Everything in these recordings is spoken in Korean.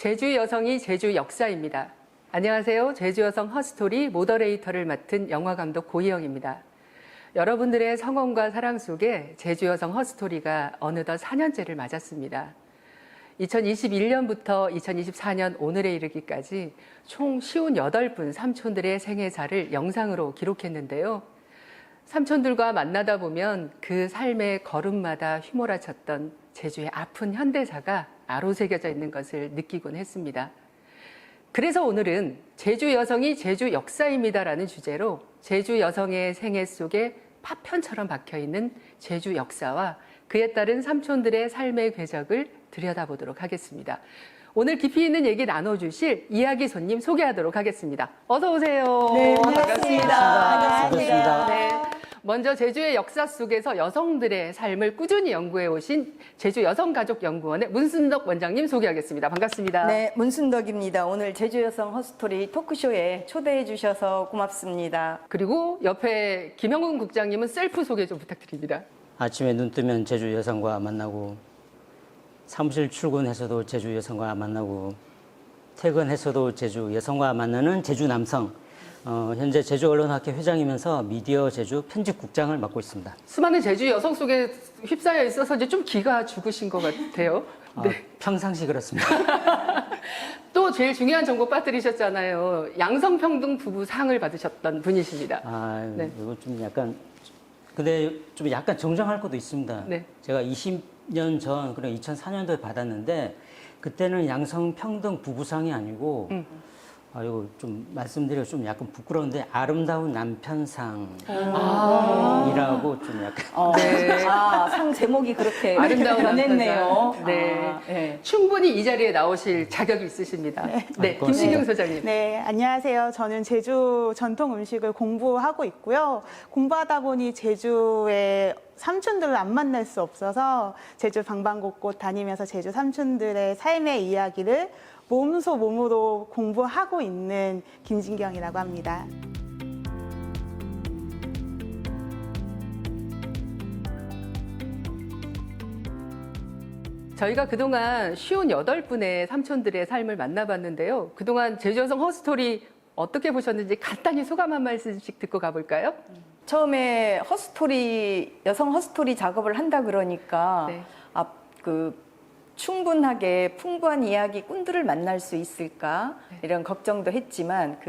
제주 여성이 제주 역사입니다. 안녕하세요. 제주 여성 허스토리 모더레이터를 맡은 영화감독 고희영입니다. 여러분들의 성원과 사랑 속에 제주 여성 허스토리가 어느덧 4년째를 맞았습니다. 2021년부터 2024년 오늘에 이르기까지 총 58분 삼촌들의 생애사를 영상으로 기록했는데요. 삼촌들과 만나다 보면 그 삶의 걸음마다 휘몰아쳤던 제주의 아픈 현대사가 아로새겨져 있는 것을 느끼곤 했습니다. 그래서 오늘은 제주 여성이 제주 역사입니다라는 주제로 제주 여성의 생애 속에 파편처럼 박혀있는 제주 역사와 그에 따른 삼촌들의 삶의 궤적을 들여다보도록 하겠습니다. 오늘 깊이 있는 얘기 나눠주실 이야기 손님 소개하도록 하겠습니다. 어서 오세요. 네, 반갑습니다. 반갑습니다. 네. 먼저 제주의 역사 속에서 여성들의 삶을 꾸준히 연구해 오신 제주 여성가족연구원의 문순덕 원장님 소개하겠습니다. 반갑습니다. 네, 문순덕입니다. 오늘 제주 여성 허스토리 토크쇼에 초대해 주셔서 고맙습니다. 그리고 옆에 김영훈 국장님은 셀프 소개 좀 부탁드립니다. 아침에 눈 뜨면 제주 여성과 만나고, 사무실 출근해서도 제주 여성과 만나고, 퇴근해서도 제주 여성과 만나는 제주 남성. 현재 제주언론학회 회장이면서 미디어 제주 편집국장을 맡고 있습니다. 수많은 제주 여성 속에 휩싸여 있어서 이제 좀 기가 죽으신 것 같아요. 네. 평상시 그렇습니다. 또 제일 중요한 정보 빠뜨리셨잖아요. 양성평등 부부상을 받으셨던 분이십니다. 네. 이거 좀 약간, 근데 좀 약간 정정할 것도 있습니다. 네. 제가 20년 전, 그래 2004년도에 받았는데, 그때는 양성평등 부부상이 아니고, 이거 좀 말씀드리기 좀 약간 부끄러운데 아름다운 남편상이라고 좀 약간 네. 상 제목이 그렇게 아름다운 변했네요. 네. 네. 충분히 이 자리에 나오실 자격이 있으십니다. 네, 김신경 소장님. 네, 안녕하세요. 저는 제주 전통 음식을 공부하고 있고요. 공부하다 보니 제주의 삼촌들을 안 만날 수 없어서 제주 방방곡곡 다니면서 제주 삼촌들의 삶의 이야기를 몸소 몸으로 공부하고 있는 김진경이라고 합니다. 저희가 그동안 58분의 삼촌들의 삶을 만나봤는데요. 그동안 제주 여성 허스토리 어떻게 보셨는지 간단히 소감 한 말씀씩 듣고 가볼까요? 처음에 여성 허스토리 작업을 한다 그러니까 네. 충분하게 풍부한 이야기꾼들을 만날 수 있을까 이런 걱정도 했지만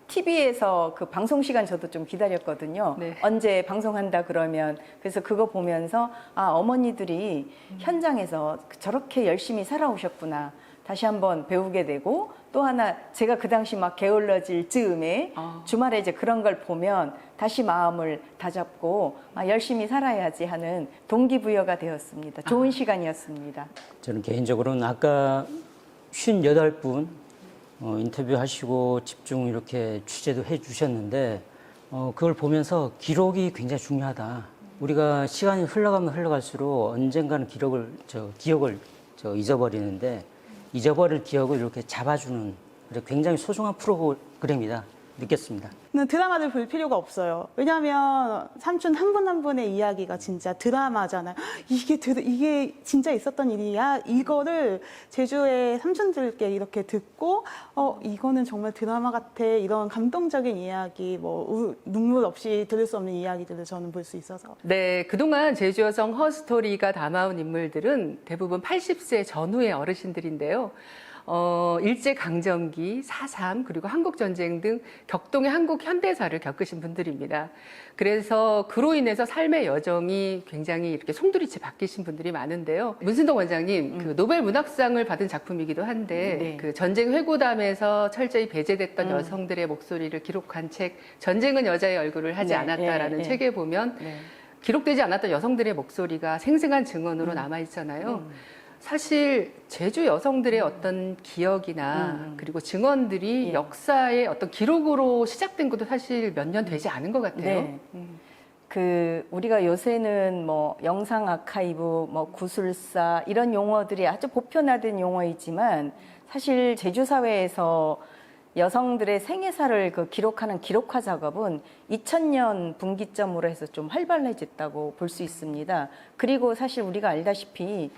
TV에서 그 방송 시간 저도 좀 기다렸거든요. 네. 언제 방송한다 그러면 그래서 그거 보면서 어머니들이 현장에서 저렇게 열심히 살아오셨구나 다시 한번 배우게 되고 또 하나 제가 그 당시 막 게을러질 즈음에 주말에 이제 그런 걸 보면 다시 마음을 다잡고 열심히 살아야지 하는 동기부여가 되었습니다. 좋은 시간이었습니다. 저는 개인적으로는 아까 58분 인터뷰하시고 집중 이렇게 취재도 해 주셨는데 그걸 보면서 기록이 굉장히 중요하다. 우리가 시간이 흘러가면 흘러갈수록 언젠가는 기억을 잊어버리는데 잊어버릴 기억을 이렇게 잡아주는 굉장히 소중한 프로그램이다 느꼈습니다. 드라마를 볼 필요가 없어요. 왜냐하면 삼촌 한 분 한 분의 이야기가 진짜 드라마잖아요. 이게 진짜 있었던 일이야. 이거를 제주의 삼촌들께 이렇게 듣고 이거는 정말 드라마 같아. 이런 감동적인 이야기, 눈물 없이 들을 수 없는 이야기들을 저는 볼 수 있어서. 네, 그동안 제주 여성 허스토리가 담아온 인물들은 대부분 80세 전후의 어르신들인데요. 일제강점기, 4.3, 그리고 한국전쟁 등 격동의 한국 현대사를 겪으신 분들입니다. 그래서 그로 인해서 삶의 여정이 굉장히 이렇게 송두리째 바뀌신 분들이 많은데요. 문순덕 원장님, 그 노벨 문학상을 받은 작품이기도 한데, 네. 그 전쟁 회고담에서 철저히 배제됐던 여성들의 목소리를 기록한 책, 전쟁은 여자의 얼굴을 하지 네, 않았다라는 네, 책에 보면 기록되지 않았던 여성들의 목소리가 생생한 증언으로 남아있잖아요. 사실 제주 여성들의 어떤 기억이나 그리고 증언들이 역사의 어떤 기록으로 시작된 것도 사실 몇 년 되지 않은 것 같아요. 네. 우리가 요새는 영상 아카이브, 구술사 이런 용어들이 아주 보편화된 용어이지만 사실 제주 사회에서 여성들의 생애사를 기록하는 기록화 작업은 2000년 분기점으로 해서 좀 활발해졌다고 볼 수 있습니다. 그리고 사실 우리가 알다시피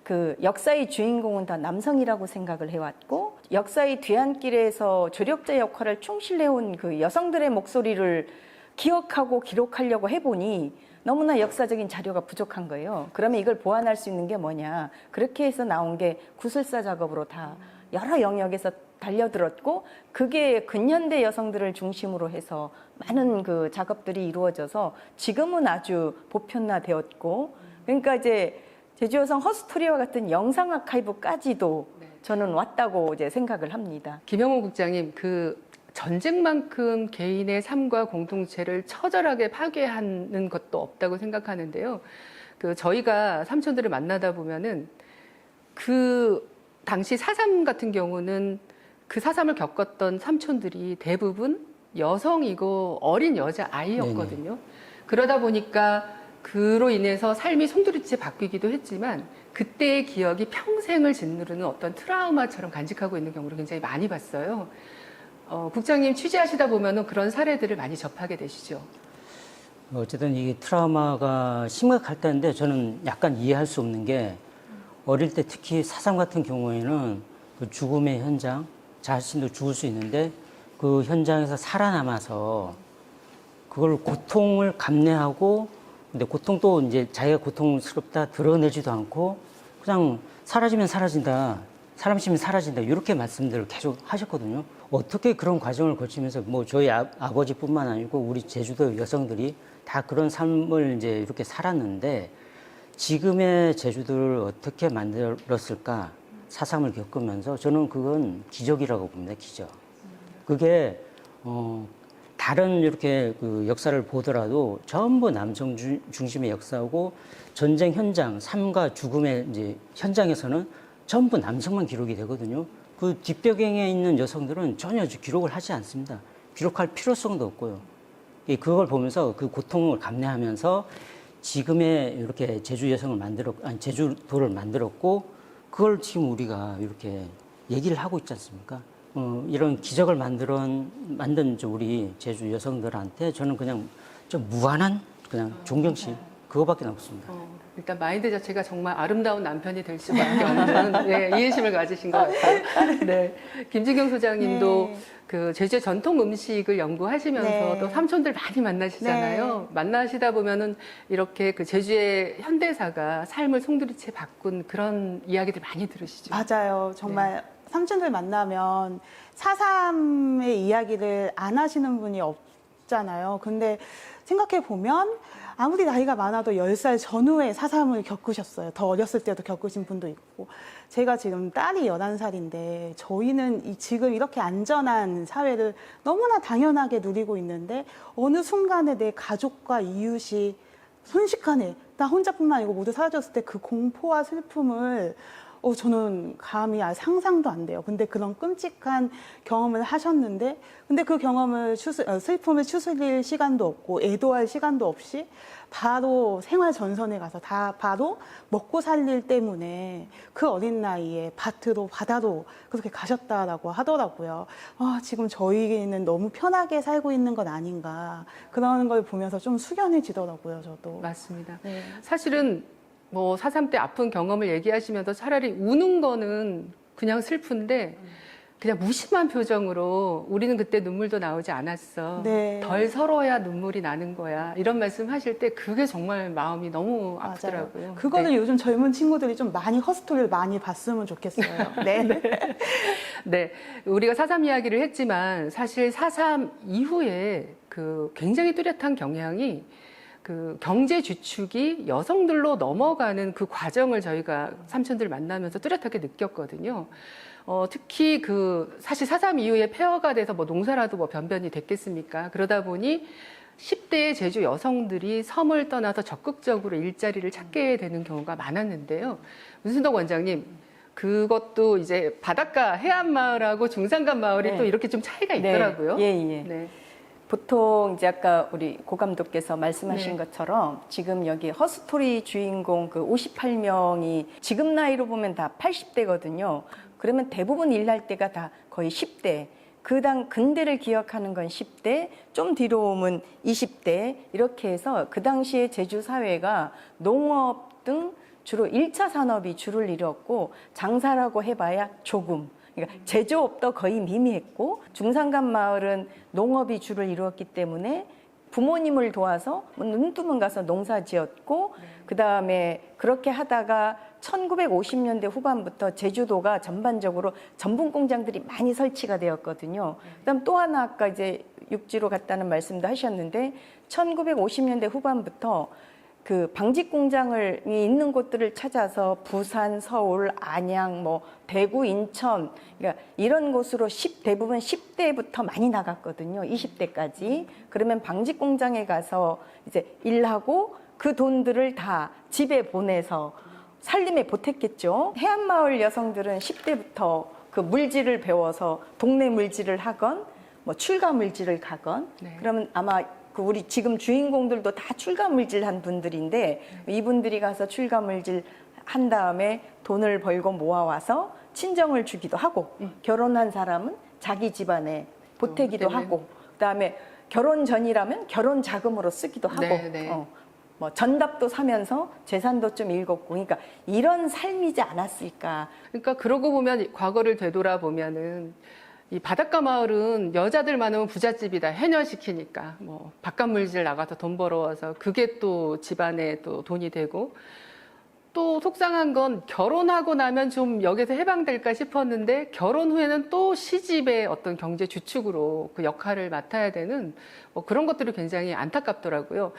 그 역사의 주인공은 다 남성이라고 생각을 해왔고 역사의 뒤안길에서 조력자 역할을 충실해온 그 여성들의 목소리를 기억하고 기록하려고 해보니 너무나 역사적인 자료가 부족한 거예요. 그러면 이걸 보완할 수 있는 게 뭐냐. 그렇게 해서 나온 게 구술사 작업으로 다 여러 영역에서 달려들었고 그게 근현대 여성들을 중심으로 해서 많은 그 작업들이 이루어져서 지금은 아주 보편화되었고 그러니까 이제 제주 여성 허스토리와 같은 영상 아카이브까지도 저는 왔다고 이제 생각을 합니다. 김영호 국장님, 그 전쟁만큼 개인의 삶과 공동체를 처절하게 파괴하는 것도 없다고 생각하는데요. 그 저희가 삼촌들을 만나다 보면은 그 당시 4.3 같은 경우는 그 4.3을 겪었던 삼촌들이 대부분 여성이고 어린 여자 아이였거든요. 그러다 보니까 그로 인해서 삶이 송두리째 바뀌기도 했지만 그때의 기억이 평생을 짓누르는 어떤 트라우마처럼 간직하고 있는 경우를 굉장히 많이 봤어요. 국장님 취재하시다 보면은 그런 사례들을 많이 접하게 되시죠. 어쨌든 이게 트라우마가 심각할 때인데 저는 약간 이해할 수 없는 게 어릴 때 특히 4.3 같은 경우에는 그 죽음의 현장, 자신도 죽을 수 있는데 그 현장에서 살아남아서 그걸 고통을 감내하고 근데 고통도 이제 자기가 고통스럽다 드러내지도 않고 그냥 사라지면 사라진다, 사람심이 사라진다 이렇게 말씀들을 계속 하셨거든요. 어떻게 그런 과정을 거치면서 뭐 저희 아버지뿐만 아니고 우리 제주도 여성들이 다 그런 삶을 이제 이렇게 살았는데 지금의 제주도를 어떻게 만들었을까 4.3을 겪으면서 저는 그건 기적이라고 봅니다. 기적. 그게 다른 이렇게 그 역사를 보더라도 전부 남성 중심의 역사고 전쟁 현장, 삶과 죽음의 이제 현장에서는 전부 남성만 기록이 되거든요. 그 뒷배경에 있는 여성들은 전혀 기록을 하지 않습니다. 기록할 필요성도 없고요. 그걸 보면서 그 고통을 감내하면서 지금의 이렇게 제주 여성을 제주도를 만들었고 그걸 지금 우리가 이렇게 얘기를 하고 있지 않습니까? 이런 기적을 만든 우리 제주 여성들한테 저는 그냥 좀 무한한 그냥 존경심 그거밖에 없습니다. 일단 마인드 자체가 정말 아름다운 남편이 될 수밖에 없는 네, 이해심을 가지신 것 같아요. 네, 김진경 소장님도 네. 그 제주의 전통 음식을 연구하시면서 네. 또 삼촌들 많이 만나시잖아요. 네. 만나시다 보면은 이렇게 그 제주의 현대사가 삶을 송두리째 바꾼 그런 이야기들 많이 들으시죠. 맞아요. 정말 삼촌들 만나면 4.3의 이야기를 안 하시는 분이 없잖아요. 근데 생각해 보면 아무리 나이가 많아도 10살 전후에 4.3을 겪으셨어요. 더 어렸을 때도 겪으신 분도 있고. 제가 지금 딸이 11살인데 저희는 지금 이렇게 안전한 사회를 너무나 당연하게 누리고 있는데 어느 순간에 내 가족과 이웃이 순식간에 나 혼자뿐만 아니고 모두 사라졌을 때 그 공포와 슬픔을 저는 감히 상상도 안 돼요. 근데 그런 끔찍한 경험을 하셨는데, 근데 그 경험을 슬픔을 추스릴 시간도 없고, 애도할 시간도 없이, 바로 생활 전선에 가서 바로 먹고 살릴 때문에 그 어린 나이에 밭으로, 바다로 그렇게 가셨다라고 하더라고요. 지금 저희는 너무 편하게 살고 있는 건 아닌가. 그런 걸 보면서 좀 숙연해지더라고요, 저도. 맞습니다. 네. 사실은 뭐 4.3 때 아픈 경험을 얘기하시면서 차라리 우는 거는 그냥 슬픈데 그냥 무심한 표정으로 우리는 그때 눈물도 나오지 않았어. 네. 덜 서러야 눈물이 나는 거야. 이런 말씀 하실 때 그게 정말 마음이 너무 맞아요. 아프더라고요. 그거를 네. 요즘 젊은 친구들이 좀 많이 허스토리를 많이 봤으면 좋겠어요. 네. 네. 우리가 4.3 이야기를 했지만 사실 4.3 이후에 그 굉장히 뚜렷한 경향이 그 경제 주축이 여성들로 넘어가는 그 과정을 저희가 삼촌들 만나면서 뚜렷하게 느꼈거든요. 특히 사실 4.3 이후에 폐허가 돼서 뭐 농사라도 뭐 변변이 됐겠습니까? 그러다 보니 10대의 제주 여성들이 섬을 떠나서 적극적으로 일자리를 찾게 되는 경우가 많았는데요. 문순덕 원장님, 그것도 이제 바닷가 해안 마을하고 중산간 마을이 네. 또 이렇게 좀 차이가 있더라고요. 예, 예. 네. 보통 이제 아까 우리 고 감독께서 말씀하신 네. 것처럼 지금 여기 허스토리 주인공 그 58명이 지금 나이로 보면 다 80대거든요. 그러면 대부분 일할 때가 다 거의 10대. 근대를 기억하는 건 10대, 좀 뒤로 오면 20대 이렇게 해서 그 당시에 제주 사회가 농업 등 주로 1차 산업이 주를 이뤘고 장사라고 해봐야 조금. 그러니까 제조업도 거의 미미했고 중산간 마을은 농업이 주를 이루었기 때문에 부모님을 도와서 눈뜨면 가서 농사 지었고 그다음에 그렇게 하다가 1950년대 후반부터 제주도가 전반적으로 전분 공장들이 많이 설치가 되었거든요. 그다음 또 하나 아까 이제 육지로 갔다는 말씀도 하셨는데 1950년대 후반부터 그 방직 공장을 있는 곳들을 찾아서 부산, 서울, 안양, 뭐 대구, 인천 그러니까 이런 곳으로 대부분 10대부터 많이 나갔거든요. 20대까지. 그러면 방직 공장에 가서 이제 일하고 그 돈들을 다 집에 보내서 살림에 보탰겠죠. 해안마을 여성들은 10대부터 그 물질을 배워서 동네 물질을 하건 뭐 출가 물질을 가건 네. 그러면 아마 그 우리 지금 주인공들도 다 출가물질 한 분들인데 이분들이 가서 출가물질 한 다음에 돈을 벌고 모아와서 친정을 주기도 하고 결혼한 사람은 자기 집안에 보태기도 하고 그다음에 결혼 전이라면 결혼 자금으로 쓰기도 하고 네, 네. 뭐 전답도 사면서 재산도 좀 읽었고 그러니까 이런 삶이지 않았을까. 그러니까 그러고 보면 과거를 되돌아보면은 이 바닷가 마을은 여자들 많으면 부잣집이다. 해녀시키니까 뭐 바깥물질 나가서 돈 벌어와서 그게 또 집안에 또 돈이 되고 또 속상한 건 결혼하고 나면 좀 여기서 해방될까 싶었는데 결혼 후에는 또 시집의 어떤 경제 주축으로 그 역할을 맡아야 되는 뭐 그런 것들이 굉장히 안타깝더라고요.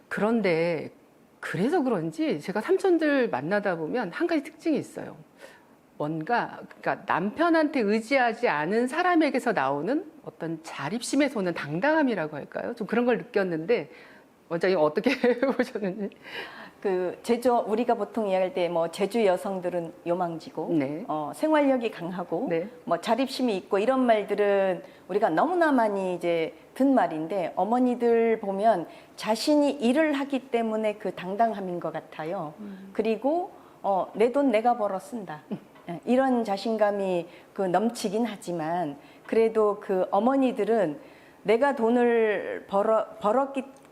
그런데 그래서 그런지 제가 삼촌들 만나다 보면 한 가지 특징이 있어요. 뭔가 그러니까 남편한테 의지하지 않은 사람에게서 나오는 어떤 자립심에서 오는 당당함이라고 할까요? 좀 그런 걸 느꼈는데 원장님 어떻게 보셨는지? 그 제주 우리가 보통 이야기할 때 뭐 제주 여성들은 요망지고 네. 생활력이 강하고 네. 뭐 자립심이 있고 이런 말들은 우리가 너무나 많이 이제 든 말인데 어머니들 보면 자신이 일을 하기 때문에 그 당당함인 것 같아요. 그리고 내 돈 내가 벌어 쓴다. 이런 자신감이 그 넘치긴 하지만 그래도 그 어머니들은 내가 돈을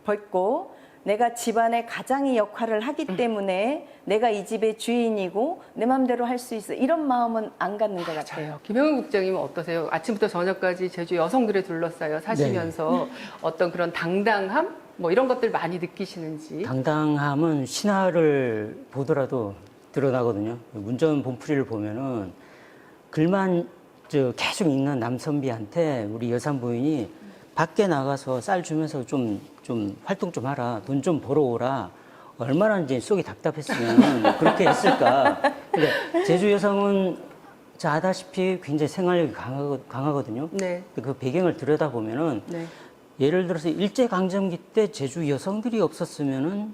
벌고 내가 집안의 가장의 역할을 하기 때문에 내가 이 집의 주인이고 내 마음대로 할 수 있어 이런 마음은 안 갖는 것 같아요. 김영은 국장님은 어떠세요? 아침부터 저녁까지 제주 여성들에 둘러싸여 사시면서 어떤 그런 당당함 뭐 이런 것들 많이 느끼시는지? 당당함은 신화를 보더라도 드러나거든요. 문전 본풀이를 보면은 글만 계속 읽는 남선비한테 우리 여산 부인이 밖에 나가서 쌀 주면서 좀 활동 좀 하라, 돈 좀 벌어오라. 얼마나 이제 속이 답답했으면 그렇게 했을까. 그러니까 제주 여성은 자 아다시피 굉장히 생활력이 강하거든요. 네. 그 배경을 들여다보면은 네. 예를 들어서 일제강점기 때 제주 여성들이 없었으면은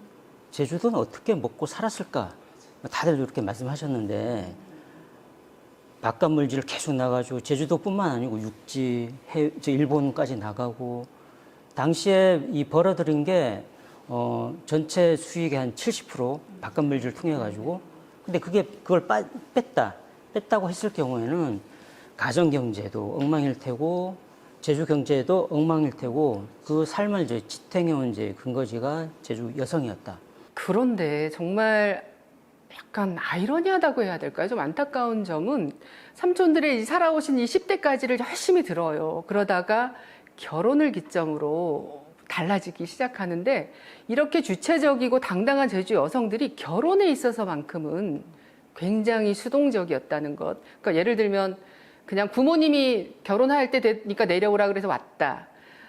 제주도는 어떻게 먹고 살았을까? 다들 이렇게 말씀하셨는데 바깥물질을 계속 나가지고 제주도뿐만 아니고 육지, 일본까지 나가고 당시에 이 벌어들인 게 전체 수익의 한 70% 바깥물질을 통해 가지고 근데 그걸 뺐다고 했을 경우에는 가정 경제도 엉망일 테고 제주 경제도 엉망일 테고 그 삶을 이제 지탱해온 이제 근거지가 제주 여성이었다. 그런데 정말 약간 아이러니하다고 해야 될까요? 좀 안타까운 점은 삼촌들의 살아오신 이 10대까지를 열심히 들어요. 그러다가 결혼을 기점으로 달라지기 시작하는데 이렇게 주체적이고 당당한 제주 여성들이 결혼에 있어서만큼은 굉장히 수동적이었다는 것. 그러니까 예를 들면 그냥 부모님이 결혼할 때 되니까 내려오라 그래서 왔다.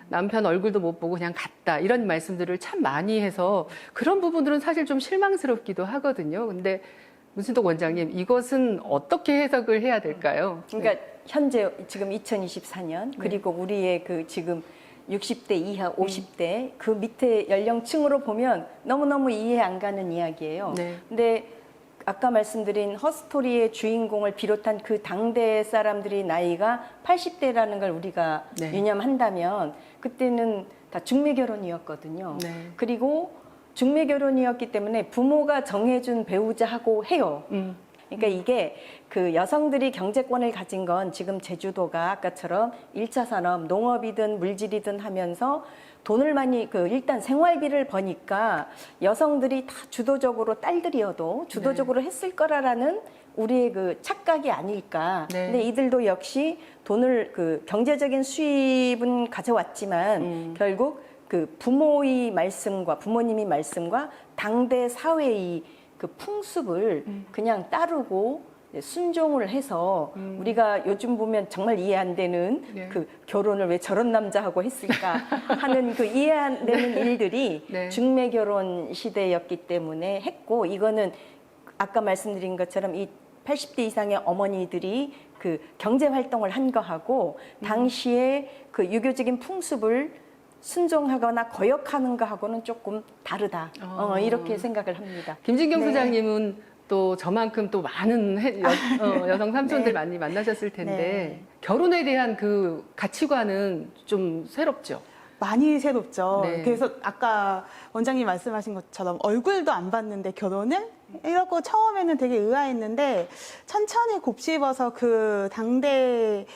남편 얼굴도 못 보고 그냥 갔다. 이런 말씀들을 참 많이 해서 그런 부분들은 사실 좀 실망스럽기도 하거든요. 근데 문순덕 원장님, 이것은 어떻게 해석을 해야 될까요? 그러니까 현재 지금 2024년 그리고 우리의 그 지금 60대 이하 50대 그 밑에 연령층으로 보면 너무너무 이해 안 가는 이야기예요. 네. 근데 아까 말씀드린 허스토리의 주인공을 비롯한 그 당대 사람들이 나이가 80대라는 걸 우리가 네. 유념한다면 그때는 다 중매 결혼이었거든요. 네. 그리고 중매 결혼이었기 때문에 부모가 정해준 배우자하고 해요. 그러니까 이게 그 여성들이 경제권을 가진 건 지금 제주도가 아까처럼 1차 산업, 농업이든 물질이든 하면서 돈을 많이 일단 생활비를 버니까 여성들이 다 주도적으로 딸들이어도 주도적으로 했을 거라라는 우리의 그 착각이 아닐까. 네. 근데 이들도 역시 돈을 경제적인 수입은 가져왔지만 결국 그 부모님이 말씀과 당대 사회의 그 풍습을 그냥 따르고 순종을 해서 우리가 요즘 보면 정말 이해 안 되는 네. 그 결혼을 왜 저런 남자하고 했을까 하는 그 이해 안 되는 일들이 네. 중매 결혼 시대였기 때문에 했고, 이거는 아까 말씀드린 것처럼 이 80대 이상의 어머니들이 그 경제 활동을 한 거하고 당시에 그 유교적인 풍습을 순종하거나 거역하는 거하고는 조금 다르다. 이렇게 생각을 합니다. 김진경 네. 소장님은 또 저만큼 또 많은 여성 삼촌들 네. 많이 만나셨을 텐데 네. 결혼에 대한 그 가치관은 좀 새롭죠. 많이 새롭죠. 네. 그래서 아까 원장님 말씀하신 것처럼 얼굴도 안 봤는데 결혼을? 이러고 처음에는 되게 의아했는데 천천히 곱씹어서 그 당대의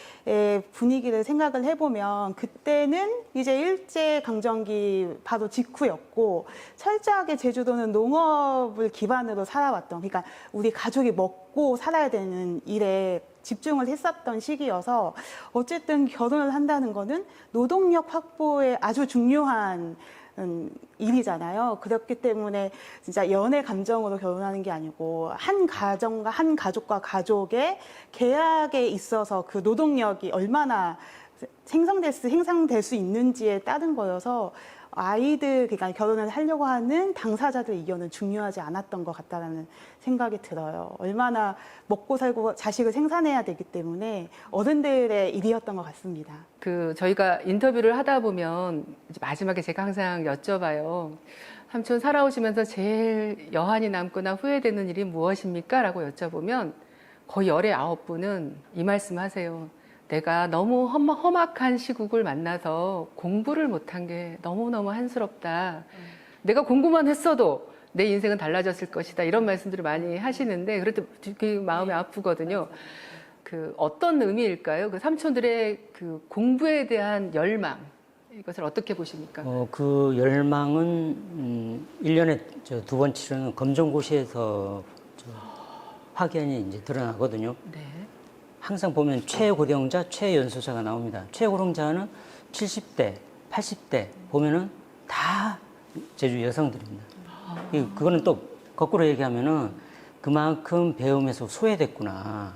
분위기를 생각을 해보면 그때는 이제 일제강점기 바로 직후였고 철저하게 제주도는 농업을 기반으로 살아왔던, 그러니까 우리 가족이 먹고 살아야 되는 일에 집중을 했었던 시기여서 어쨌든 결혼을 한다는 거는 노동력 확보에 아주 중요한 일이잖아요. 그렇기 때문에 진짜 연애 감정으로 결혼하는 게 아니고 한 가정과 한 가족과 가족의 계약에 있어서 그 노동력이 얼마나 생성될 수 있는지에 따른 거여서 그러니까 결혼을 하려고 하는 당사자들 의견은 중요하지 않았던 것 같다라는 생각이 들어요. 얼마나 먹고 살고 자식을 생산해야 되기 때문에 어른들의 일이었던 것 같습니다. 저희가 인터뷰를 하다 보면 이제 마지막에 제가 항상 여쭤봐요. 삼촌 살아오시면서 제일 여한이 남거나 후회되는 일이 무엇입니까? 라고 여쭤보면 거의 열의 9분은 이 말씀 하세요. 내가 너무 험악한 시국을 만나서 공부를 못한 게 너무너무 한스럽다. 내가 공부만 했어도 내 인생은 달라졌을 것이다. 이런 말씀들을 많이 하시는데 그럴 때 그 마음이 아프거든요. 어떤 의미일까요? 그 삼촌들의 그 공부에 대한 열망, 이것을 어떻게 보십니까? 그 열망은 1년에 2번 치르는 검정고시에서 확연히 이제 드러나거든요. 네. 항상 보면 최고령자, 최연소자가 나옵니다. 최고령자는 70대, 80대 보면은 다 제주 여성들입니다. 그거는 또 거꾸로 얘기하면은 그만큼 배움에서 소외됐구나.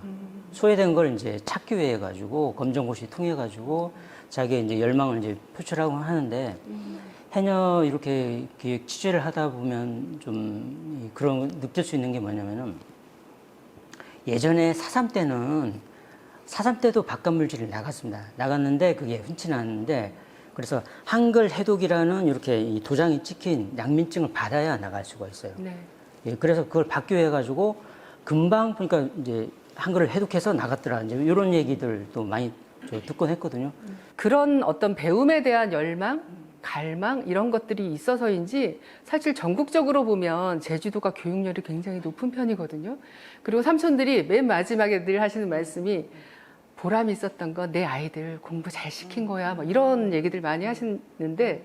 소외된 걸 이제 찾기 위해 가지고 검정고시 통해 가지고 자기의 이제 열망을 이제 표출하고 하는데 해녀 이렇게 기획 취재를 하다 보면 좀 그런 느낄 수 있는 게 뭐냐면은 예전에 4.3 때는 4.3 때도 바깥물질이 나갔는데 그게 흔치 않았는데 그래서 한글 해독이라는 이렇게 이 도장이 찍힌 양민증을 받아야 나갈 수가 있어요. 네. 예, 그래서 그걸 받기 위해 가지고 금방 그러니까 이제 한글을 해독해서 나갔더라. 이제 이런 얘기들도 많이 듣곤 했거든요. 그런 어떤 배움에 대한 열망, 갈망 이런 것들이 있어서인지 사실 전국적으로 보면 제주도가 교육열이 굉장히 높은 편이거든요. 그리고 삼촌들이 맨 마지막에 늘 하시는 말씀이 보람이 있었던 건 내 아이들 공부 잘 시킨 거야. 뭐 이런 얘기들 많이 하시는데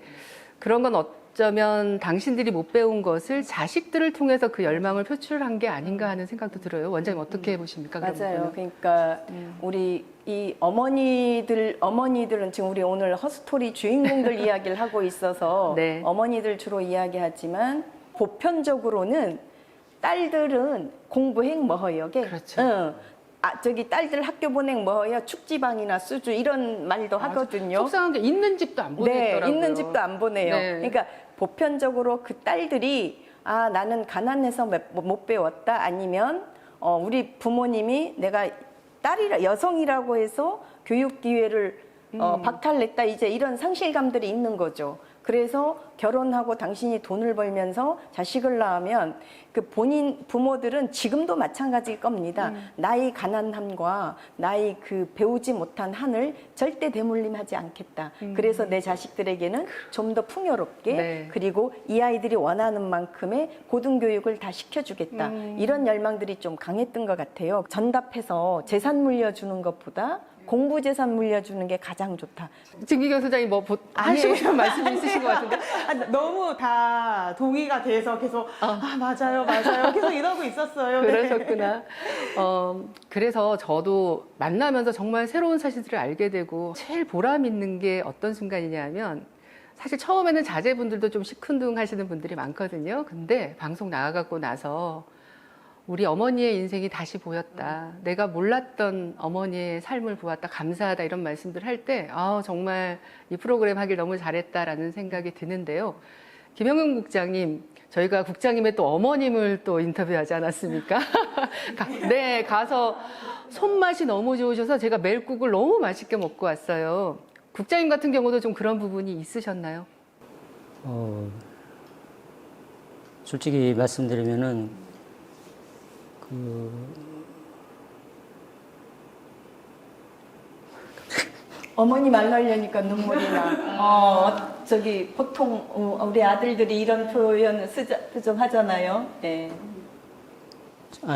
그런 건 어쩌면 당신들이 못 배운 것을 자식들을 통해서 그 열망을 표출한 게 아닌가 하는 생각도 들어요. 원장님 어떻게 보십니까? 그런 맞아요. 부분은? 그러니까 우리 이 어머니들은 지금 우리 오늘 허스토리 주인공들 이야기를 하고 있어서 네. 어머니들 주로 이야기하지만 보편적으로는 딸들은 공부행 뭐허여게. 그렇죠. 저기 딸들 학교 보행 뭐허여 축지방이나 수주 이런 말도 하거든요. 속상한 게 있는 집도 안 보내더라고요. 네, 있는 집도 안 보내요. 네. 그러니까 보편적으로 그 딸들이 나는 가난해서 못 배웠다 아니면 우리 부모님이 내가 여성이라고 해서 교육 기회를 박탈냈다 이제 이런 상실감들이 있는 거죠. 그래서 결혼하고 당신이 돈을 벌면서 자식을 낳으면 그 본인 부모들은 지금도 마찬가지일 겁니다. 나의 가난함과 나의 그 배우지 못한 한을 절대 대물림하지 않겠다. 그래서 내 자식들에게는 좀 더 풍요롭게 네. 그리고 이 아이들이 원하는 만큼의 고등교육을 다 시켜주겠다. 이런 열망들이 좀 강했던 것 같아요. 전답해서 재산 물려주는 것보다 공부 재산 물려주는 게 가장 좋다. 진기경 소장이 뭐 하시고 싶은 말씀이 있으신 것 같은데. 너무 다 동의가 돼서 계속 맞아요 계속 이러고 있었어요. 네. 그러셨구나. 그래서 저도 만나면서 정말 새로운 사실들을 알게 되고 제일 보람 있는 게 어떤 순간이냐면 사실 처음에는 자제분들도 좀 시큰둥 하시는 분들이 많거든요. 근데 방송 나가고 나서 우리 어머니의 인생이 다시 보였다. 내가 몰랐던 어머니의 삶을 보았다. 감사하다. 이런 말씀들 할 때, 정말 이 프로그램 하길 너무 잘했다라는 생각이 드는데요. 김영은 국장님, 저희가 국장님의 또 어머님을 또 인터뷰하지 않았습니까? 네, 가서 손맛이 너무 좋으셔서 제가 멜국을 너무 맛있게 먹고 왔어요. 국장님 같은 경우도 좀 그런 부분이 있으셨나요? 솔직히 말씀드리면은 어머니 말 하려니까 눈물이 나. 저기 보통 우리 아들들이 이런 표현 좀 하잖아요. 네.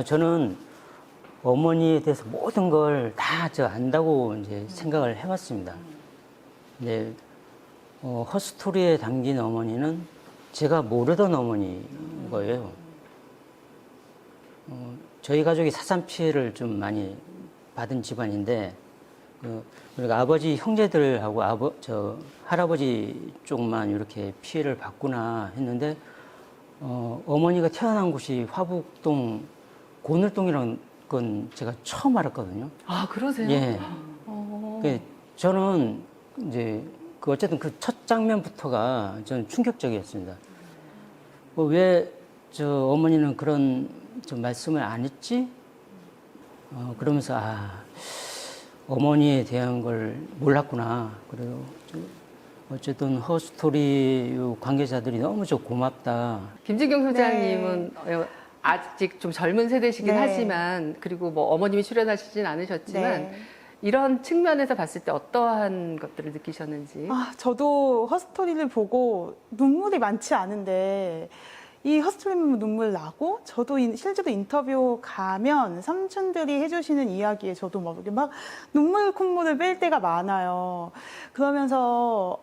저는 어머니에 대해서 모든 걸 다 안다고 이제 생각을 해왔습니다. 근데 허스토리에 담긴 어머니는 제가 모르던 어머니인 거예요. 저희 가족이 사산 피해를 좀 많이 받은 집안인데, 그리고 아버지 형제들하고 할아버지 쪽만 이렇게 피해를 받구나 했는데, 어머니가 태어난 곳이 화북동 고늘동이라는 건 제가 처음 알았거든요. 아, 그러세요? 예. 저는 이제 어쨌든 그 첫 장면부터가 저는 충격적이었습니다. 왜 어머니는 그런 좀 말씀을 안 했지? 그러면서 어머니에 대한 걸 몰랐구나. 그리고 어쨌든 허스토리 관계자들이 너무 고맙다. 김진경 소장님은 아직 좀 젊은 세대시긴 네. 하지만, 그리고 뭐 어머님이 출연하시진 않으셨지만, 네. 이런 측면에서 봤을 때 어떠한 것들을 느끼셨는지. 저도 허스토리를 보고 눈물이 많지 않은데 이 허스토리 보면 눈물 나고, 저도 실제로 인터뷰 가면 삼촌들이 해주시는 이야기에 저도 막 눈물 콧물을 뺄 때가 많아요. 그러면서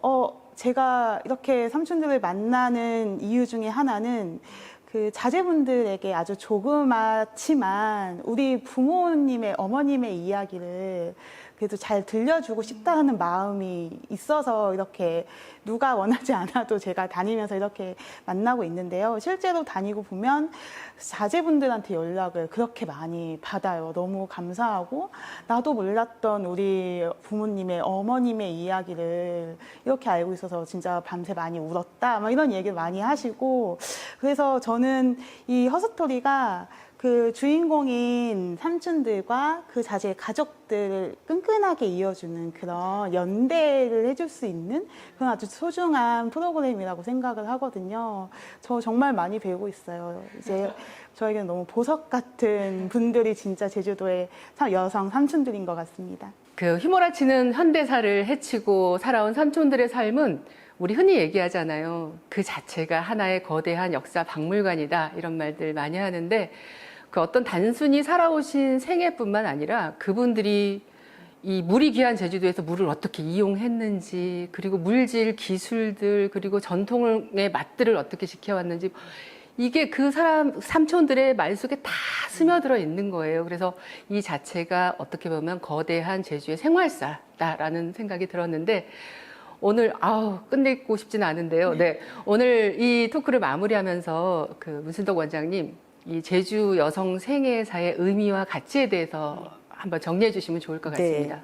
제가 이렇게 삼촌들을 만나는 이유 중에 하나는 그 자제분들에게 아주 조그맣지만 우리 부모님의 어머님의 이야기를 그래도 잘 들려주고 싶다는 마음이 있어서 이렇게 누가 원하지 않아도 제가 다니면서 이렇게 만나고 있는데요. 실제로 다니고 보면 자제분들한테 연락을 그렇게 많이 받아요. 너무 감사하고, 나도 몰랐던 우리 부모님의 어머님의 이야기를 이렇게 알고 있어서 진짜 밤새 많이 울었다, 막 이런 얘기를 많이 하시고, 그래서 저는 이 허스토리가 그 주인공인 삼촌들과 그 자제의 가족들을 끈끈하게 이어주는 그런 연대를 해줄 수 있는 그런 아주 소중한 프로그램이라고 생각을 하거든요. 저 정말 많이 배우고 있어요. 이제 저에게는 너무 보석 같은 분들이 진짜 제주도의 여성 삼촌들인 것 같습니다. 그 휘몰아치는 현대사를 헤치고 살아온 삼촌들의 삶은 우리 흔히 얘기하잖아요. 그 자체가 하나의 거대한 역사 박물관이다, 이런 말들 많이 하는데, 그 어떤 단순히 살아오신 생애뿐만 아니라 그분들이 이 물이 귀한 제주도에서 물을 어떻게 이용했는지, 그리고 물질 기술들, 그리고 전통의 맛들을 어떻게 지켜왔는지, 이게 그 삼촌들의 말 속에 다 스며들어 있는 거예요. 그래서 이 자체가 어떻게 보면 거대한 제주의 생활사다라는 생각이 들었는데, 오늘 끝내고 싶지는 않은데요. 네, 오늘 이 토크를 마무리하면서 그 문순덕 원장님, 이 제주 여성 생애사의 의미와 가치에 대해서 한번 정리해 주시면 좋을 것 같습니다. 네.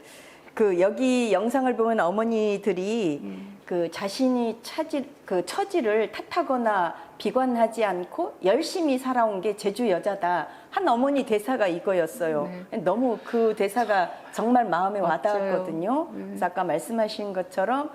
그 여기 영상을 보면 어머니들이 그 자신이 처지를 탓하거나 비관하지 않고 열심히 살아온 게 제주 여자다. 한 어머니 대사가 이거였어요. 네. 너무 그 대사가 정말 마음에 맞아요. 와닿았거든요. 그래서 아까 말씀하신 것처럼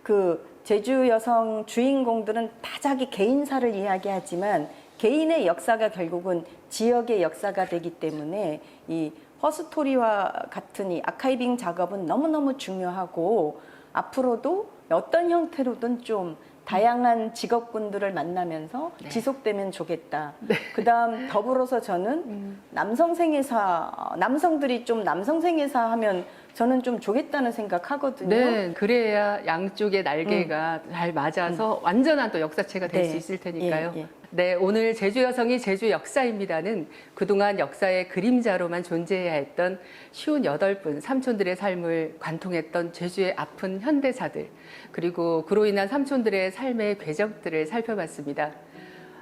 그 제주 여성 주인공들은 다 자기 개인사를 이야기하지만 개인의 역사가 결국은 지역의 역사가 되기 때문에 이 허스토리와 같은 이 아카이빙 작업은 너무너무 중요하고, 앞으로도 어떤 형태로든 좀 다양한 직업군들을 만나면서 지속되면 좋겠다. 그다음 더불어서 저는 남성들이 좀 남성생애사 하면 저는 좀 조겠다는 생각하거든요. 네, 그래야 양쪽의 날개가 잘 맞아서 완전한 또 역사체가 될 네. 수 있을 테니까요. 예, 예. 네, 오늘 제주 여성이 제주 역사입니다는 그동안 역사의 그림자로만 존재해야 했던 58분 삼촌들의 삶을 관통했던 제주의 아픈 현대사들, 그리고 그로 인한 삼촌들의 삶의 궤적들을 살펴봤습니다.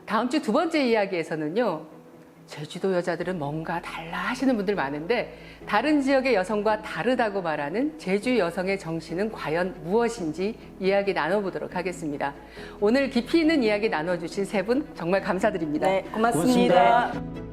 다음 주 두 번째 이야기에서는요, 제주도 여자들은 뭔가 달라 하시는 분들 많은데 다른 지역의 여성과 다르다고 말하는 제주 여성의 정신은 과연 무엇인지 이야기 나눠보도록 하겠습니다. 오늘 깊이 있는 이야기 나눠주신 세 분 정말 감사드립니다. 네, 고맙습니다. 고맙습니다.